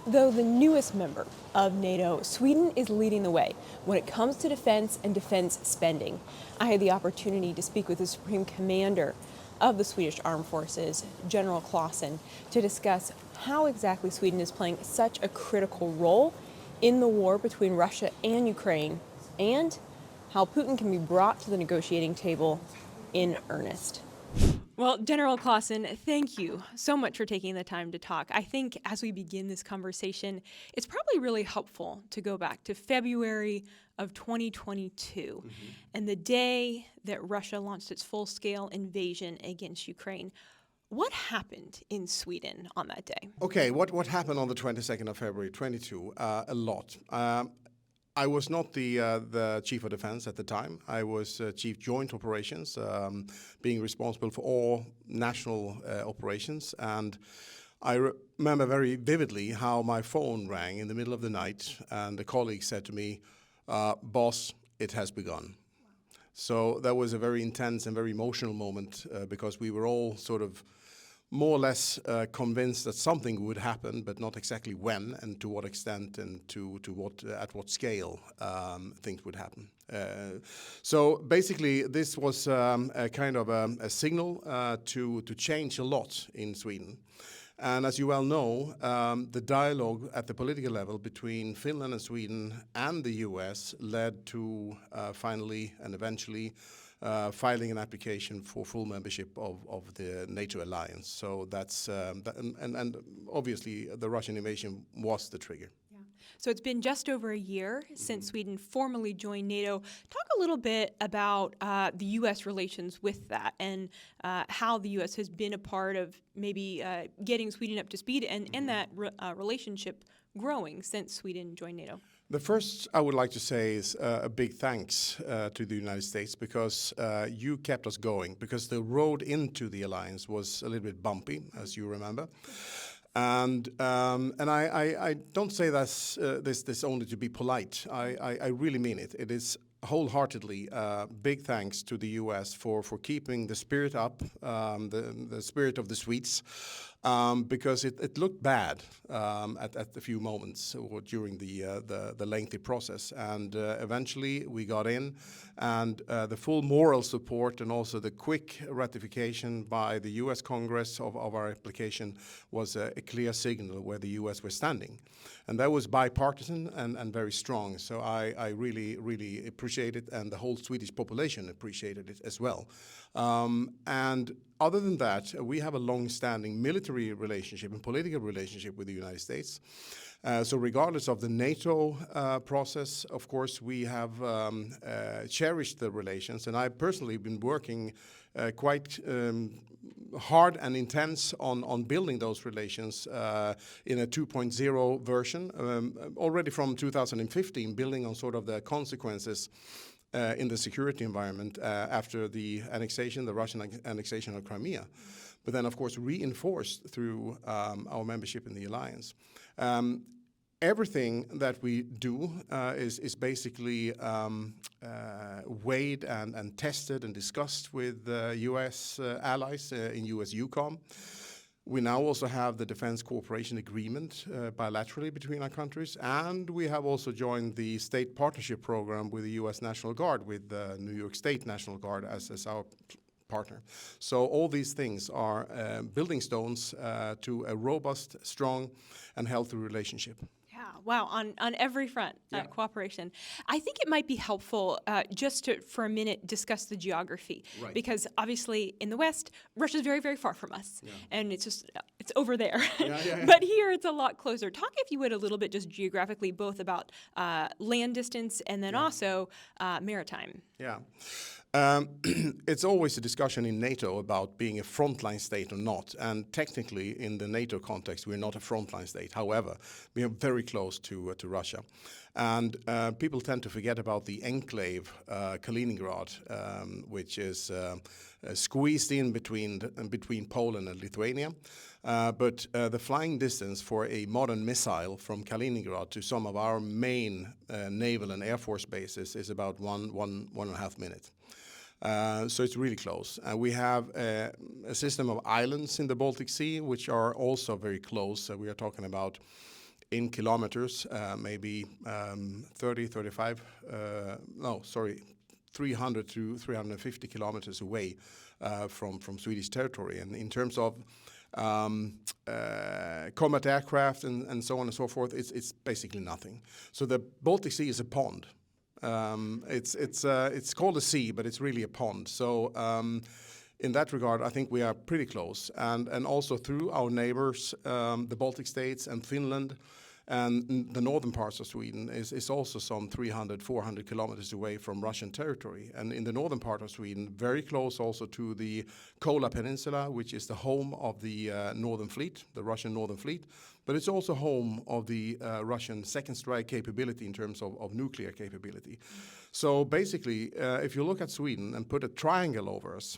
Though the newest member of NATO, Sweden is leading the way when it comes to defense and defense spending. I had the opportunity to speak with the Supreme Commander of the Swedish Armed Forces, General Claesson, to discuss how exactly Sweden is playing such a critical role in the war between Russia and Ukraine, and how Putin can be brought to the negotiating table in earnest. Well, General Claesson, thank you so much for taking the time to talk. I think as we begin this conversation, it's probably really helpful to go back to February of 2022 and the day that Russia launched its full-scale invasion against Ukraine. What happened in Sweden on that day? Okay, what happened on the 22nd of February 22? A lot. I was not the chief of defense at the time. I was chief joint operations, being responsible for all national operations. And I remember very vividly how my phone rang in the middle of the night, and a colleague said to me, "Boss, it has begun." So that was a very intense and very emotional moment because we were all sort of more or less convinced that something would happen, but not exactly when and to what extent and to what at what scale things would happen. So basically, this was a kind of a signal to change a lot in Sweden. And as you well know, the dialogue at the political level between Finland and Sweden and the US led to finally and eventually filing an application for full membership of the NATO alliance. So that's, and obviously the Russian invasion was the trigger. Yeah. So it's been just over a year since Sweden formally joined NATO. Talk a little bit about the U.S. relations with that and how the U.S. has been a part of maybe getting Sweden up to speed and that relationship growing since Sweden joined NATO. The first I would like to say is a big thanks to the United States because you kept us going, because the road into the alliance was a little bit bumpy, as you remember. And I don't say this only to be polite. I really mean it. It is wholeheartedly big thanks to the U.S. for keeping the spirit up, the spirit of the Swedes, because it looked bad at a few moments or during the lengthy process, and eventually we got in, and the full moral support and also the quick ratification by the U.S. Congress of our application was a clear signal where the U.S. were standing, and that was bipartisan and very strong. So I really appreciate it, and the whole Swedish population appreciated it as well. And other than that, we have a long-standing military relationship and political relationship with the United States. So regardless of the NATO process, of course, we have cherished the relations. And I've personally been working quite hard and intense on building those relations in a 2.0 version, already from 2015, building on sort of the consequences in the security environment after the annexation, the Russian annexation of Crimea, but then of course reinforced through our membership in the alliance. Everything that we do is basically weighed and tested and discussed with U.S. allies in U.S. EUCOM. We now also have the Defense Cooperation Agreement bilaterally between our countries, and we have also joined the State Partnership Program with the U.S. National Guard, with the New York State National Guard as our partner. So all these things are building stones to a robust, strong, and healthy relationship. Wow, on every front, cooperation. I think it might be helpful just to, for a minute, discuss the geography. Right. Because obviously in the West, Russia's very, very far from us. Yeah. And it's over there. Yeah. But here it's a lot closer. Talk, if you would, a little bit just geographically, both about land distance and then also maritime. Yeah. It's always a discussion in NATO about being a frontline state or not. And technically, in the NATO context, we're not a frontline state. However, we are very close to Russia. And people tend to forget about the enclave, Kaliningrad, which is squeezed in between Poland and Lithuania. But the flying distance for a modern missile from Kaliningrad to some of our main naval and air force bases is about one and a half minutes. So it's really close. We have a system of islands in the Baltic Sea, which are also very close. We are talking about in kilometers, maybe 30, 35, 300 to 350 kilometers away from Swedish territory. And in terms of combat aircraft and so on and so forth, it's basically nothing. So the Baltic Sea is a pond. It's called a sea, but it's really a pond. So in that regard, I think we are pretty close. And also through our neighbors, the Baltic states and Finland, and the northern parts of Sweden is also some 300, 400 kilometers away from Russian territory. And in the northern part of Sweden, very close also to the Kola Peninsula, which is the home of the Northern Fleet, the Russian Northern Fleet. But it's also home of the Russian second strike capability in terms of nuclear capability. So basically, if you look at Sweden and put a triangle over us,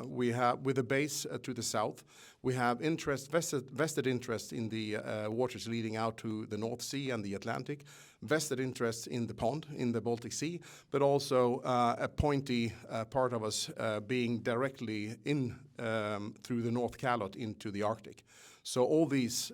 we have, with a base to the south, we have vested interest in the waters leading out to the North Sea and the Atlantic, vested interest in the pond, in the Baltic Sea, but also a pointy part of us being directly in through the North Callot into the Arctic. So all these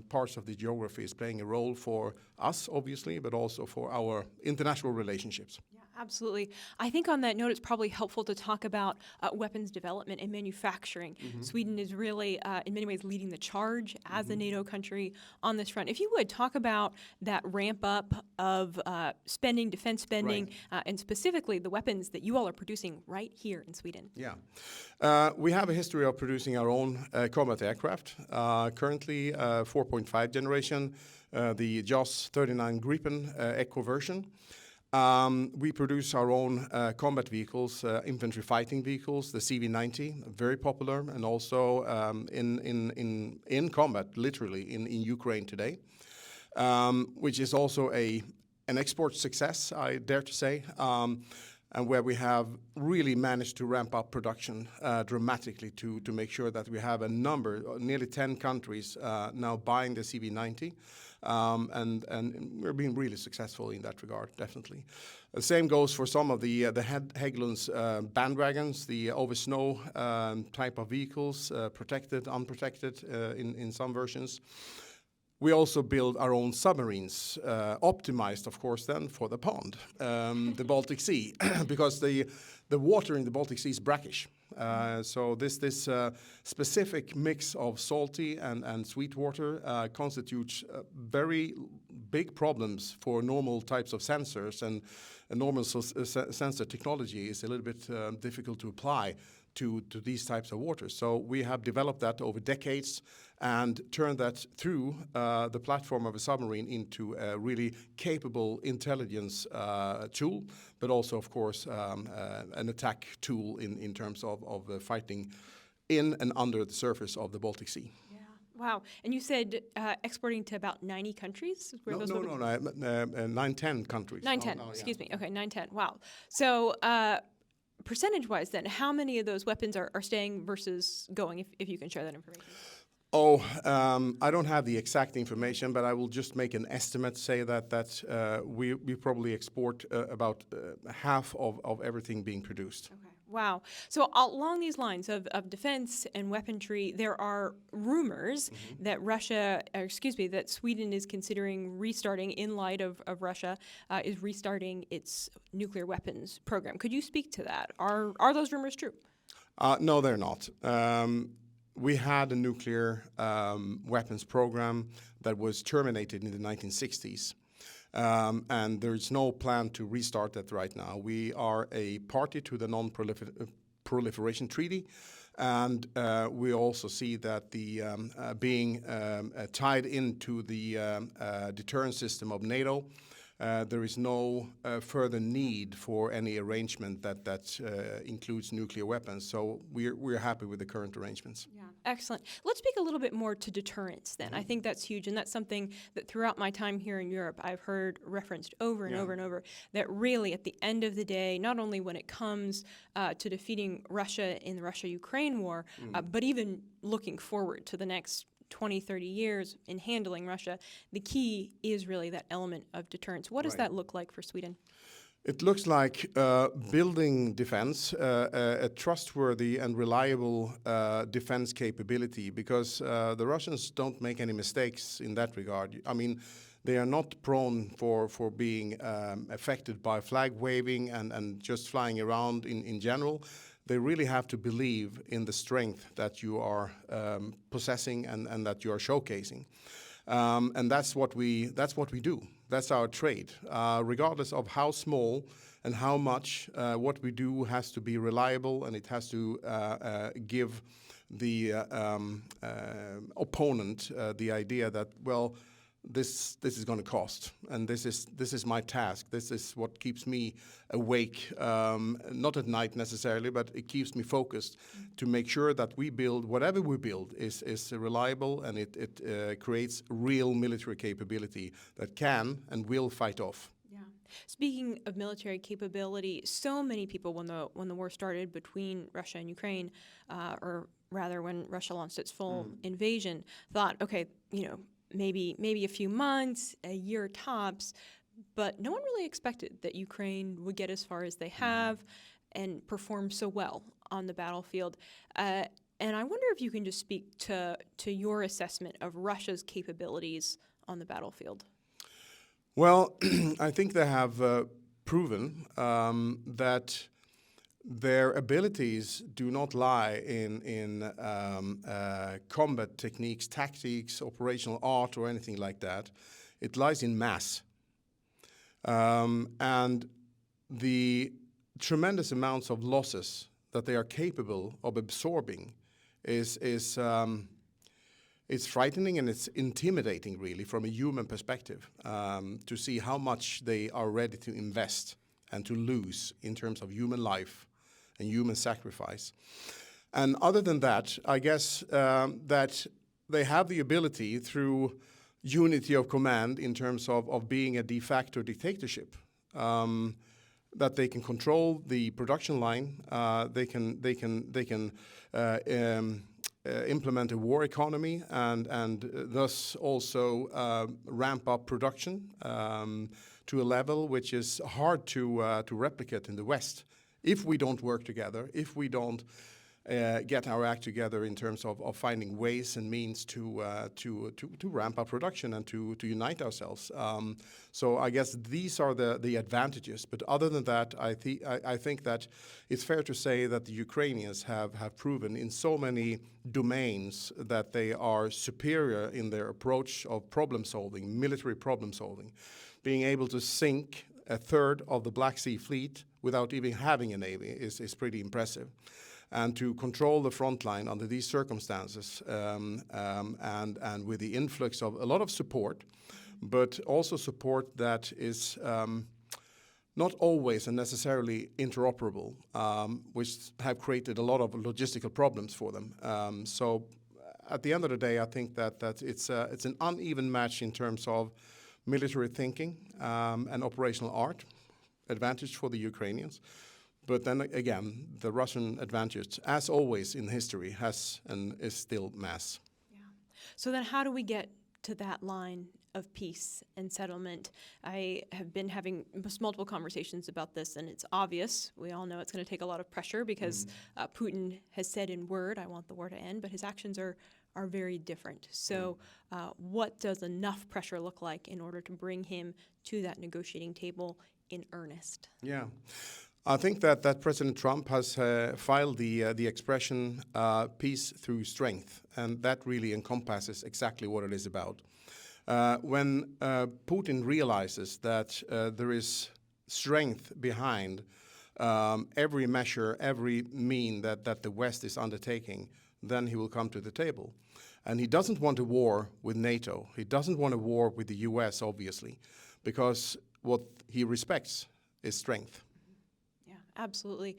parts of the geography is playing a role for us, obviously, but also for our international relationships. Yeah, absolutely. I think on that note, it's probably helpful to talk about weapons development and manufacturing. Sweden is really, in many ways, leading the charge as a NATO country on this front. If you would, talk about that ramp up of spending, defense spending, and specifically the weapons that you all are producing right here in Sweden. Yeah. We have a history of producing our own combat aircraft. Currently, 4.5 generation, the JAS 39 Gripen Echo version. We produce our own combat vehicles, infantry fighting vehicles, the CV-90, very popular, and also in combat, literally, in Ukraine today, which is also an export success, I dare to say, and where we have really managed to ramp up production dramatically to make sure that we have a number, nearly 10 countries now buying the CV-90. And we're being really successful in that regard, definitely. The same goes for some of the Hägglunds bandwagons, the over snow type of vehicles, protected, unprotected in some versions. We also build our own submarines, optimized, of course, then for the pond, the Baltic Sea, because the water in the Baltic Sea is brackish. So this specific mix of salty and sweet water constitutes very big problems for normal types of sensors, and a normal sensor technology is a little bit difficult to apply to these types of waters. So we have developed that over decades and turned that through the platform of a submarine into a really capable intelligence tool, but also, of course, an attack tool in terms of fighting in and under the surface of the Baltic Sea. Yeah. Wow. And you said exporting to about 90 countries? No, 9-10 countries. 9-10, excuse me. Okay, 9-10. Wow. So percentage-wise then, how many of those weapons are staying versus going, if you can share that information? Oh, I don't have the exact information, but I will just make an estimate, say that we probably export about half of everything being produced. Okay. Wow. So along these lines of defense and weaponry, there are rumors that that Sweden is considering restarting, in light of Russia, is restarting its nuclear weapons program. Could you speak to that? Are those rumors true? No, they're not. We had a nuclear weapons program that was terminated in the 1960s. And there is no plan to restart that right now. We are a party to the Non-Proliferation Treaty, and we also see that the being tied into the deterrence system of NATO, there is no further need for any arrangement that includes nuclear weapons. So we're happy with the current arrangements. Yeah, excellent. Let's speak a little bit more to deterrence then. I think that's huge, and that's something that throughout my time here in Europe I've heard referenced over and over and over, that really at the end of the day, not only when it comes to defeating Russia in the Russia-Ukraine war, but even looking forward to the next 20, 30 years in handling Russia, the key is really that element of deterrence. What does that look like for Sweden? It looks like building defense, a trustworthy and reliable defense capability, because the Russians don't make any mistakes in that regard. I mean, they are not prone for being affected by flag waving and just flying around in general. They really have to believe in the strength that you are possessing and that you are showcasing. And that's what we do. That's our trade. Regardless of how small and how much, what we do has to be reliable, and it has to give the opponent the idea that, well, this is going to cost, and this is my task. This is what keeps me awake, not at night necessarily, but it keeps me focused to make sure that we build whatever we build is reliable, and it creates real military capability that can and will fight off. Yeah. Speaking of military capability, so many people, when the war started between Russia and Ukraine, or rather when Russia launched its full invasion, thought, okay, maybe a few months, a year tops, but no one really expected that Ukraine would get as far as they have and perform so well on the battlefield. And I wonder if you can just speak to your assessment of Russia's capabilities on the battlefield. Well, I think they have proven that their abilities do not lie in combat techniques, tactics, operational art, or anything like that. It lies in mass. And the tremendous amounts of losses that they are capable of absorbing is frightening, and it's intimidating, really, from a human perspective, to see how much they are ready to invest and to lose in terms of human life and human sacrifice. And other than that, I guess that they have the ability, through unity of command in terms of being a de facto dictatorship, that they can control the production line, they can implement a war economy, and thus also ramp up production to a level which is hard to replicate in the West. If we don't work together, if we don't get our act together in terms of finding ways and means to ramp up production and to unite ourselves. So I guess these are the advantages. But other than that, I think that it's fair to say that the Ukrainians have proven in so many domains that they are superior in their approach of problem solving, military problem solving, being able to sink a third of the Black Sea Fleet without even having a navy is pretty impressive. And to control the front line under these circumstances, and with the influx of a lot of support, but also support that is not always and necessarily interoperable, which have created a lot of logistical problems for them. So at the end of the day, I think that it's an uneven match in terms of military thinking and operational art, advantage for the Ukrainians. But then again, the Russian advantage, as always in history, has and is still mass. Yeah. So then how do we get to that line of peace and settlement? I have been having multiple conversations about this, and it's obvious. We all know it's going to take a lot of pressure because Putin has said in word, I want the war to end, but his actions are very different. So what does enough pressure look like in order to bring him to that negotiating table in earnest? Yeah. I think that President Trump has filed the expression peace through strength, and that really encompasses exactly what it is about. When Putin realizes that there is strength behind every measure, every mean that the West is undertaking, then he will come to the table. And he doesn't want a war with NATO. He doesn't want a war with the US, obviously, because what he respects is strength. Absolutely.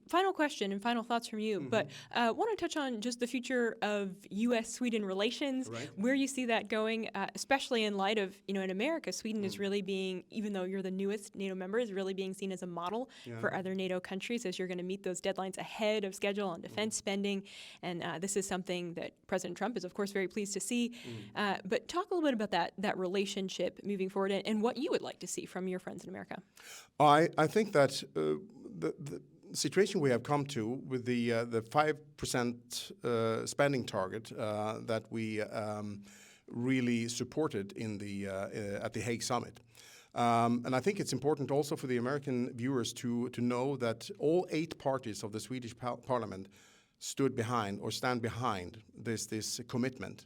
Final question and final thoughts from you, but want to touch on just the future of U.S.-Sweden relations, Right. where you see that going, especially in light of, in America, Sweden is really being, even though you're the newest NATO member, is really being seen as a model for other NATO countries as you're going to meet those deadlines ahead of schedule on defense spending. And this is something that President Trump is, of course, very pleased to see. But talk a little bit about that relationship moving forward and what you would like to see from your friends in America. I think that the situation we have come to with the 5% spending target that we really supported in the at the Hague summit. And I think it's important also for the American viewers to know that all 8 parties of the Swedish parliament stood behind or stand behind this commitment.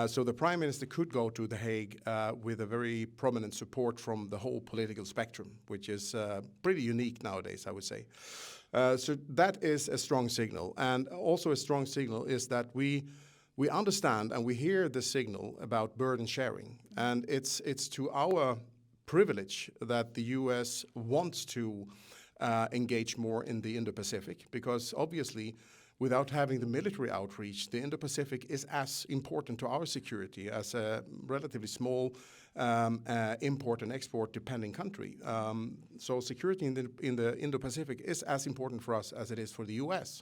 So the Prime Minister could go to The Hague with a very prominent support from the whole political spectrum, which is pretty unique nowadays, I would say. So that is a strong signal. And also a strong signal is that we understand and we hear the signal about burden sharing. And it's to our privilege that the US wants to engage more in the Indo-Pacific, because obviously without having the military outreach, the Indo-Pacific is as important to our security as a relatively small import and export depending country. So security in the Indo-Pacific is as important for us as it is for the US.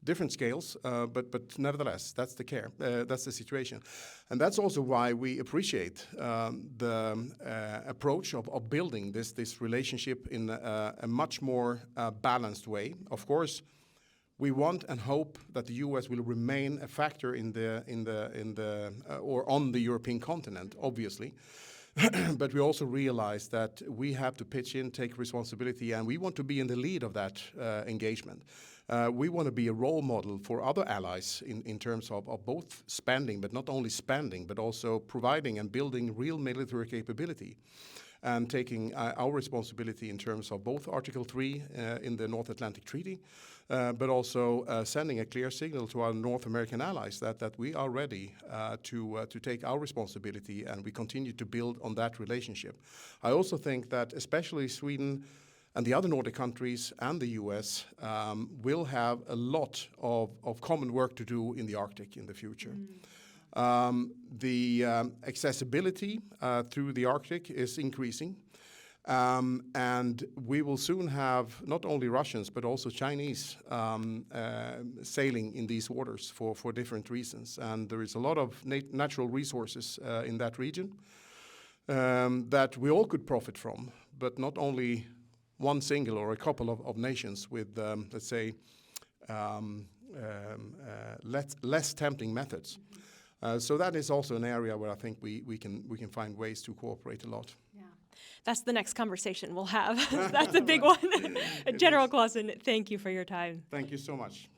Different scales, but nevertheless, that's that's the situation. And that's also why we appreciate the approach of building this relationship in a much more balanced way. Of course, we want and hope that the U.S. will remain a factor or on the European continent, obviously. But we also realize that we have to pitch in, take responsibility, and we want to be in the lead of that engagement. We want to be a role model for other allies in terms of both spending, but not only spending, but also providing and building real military capability. And taking our responsibility in terms of both Article 3 in the North Atlantic Treaty, but also sending a clear signal to our North American allies that we are ready to take our responsibility, and we continue to build on that relationship. I also think that especially Sweden and the other Nordic countries and the US will have a lot of common work to do in the Arctic in the future. The accessibility through the Arctic is increasing, and we will soon have not only Russians but also Chinese sailing in these waters for different reasons. And there is a lot of natural resources in that region that we all could profit from, but not only one single or a couple of nations with, let's say, less tempting methods. So that is also an area where I think we can find ways to cooperate a lot. Yeah, that's the next conversation we'll have. That's a big one. General Claesson, thank you for your time. Thank you so much.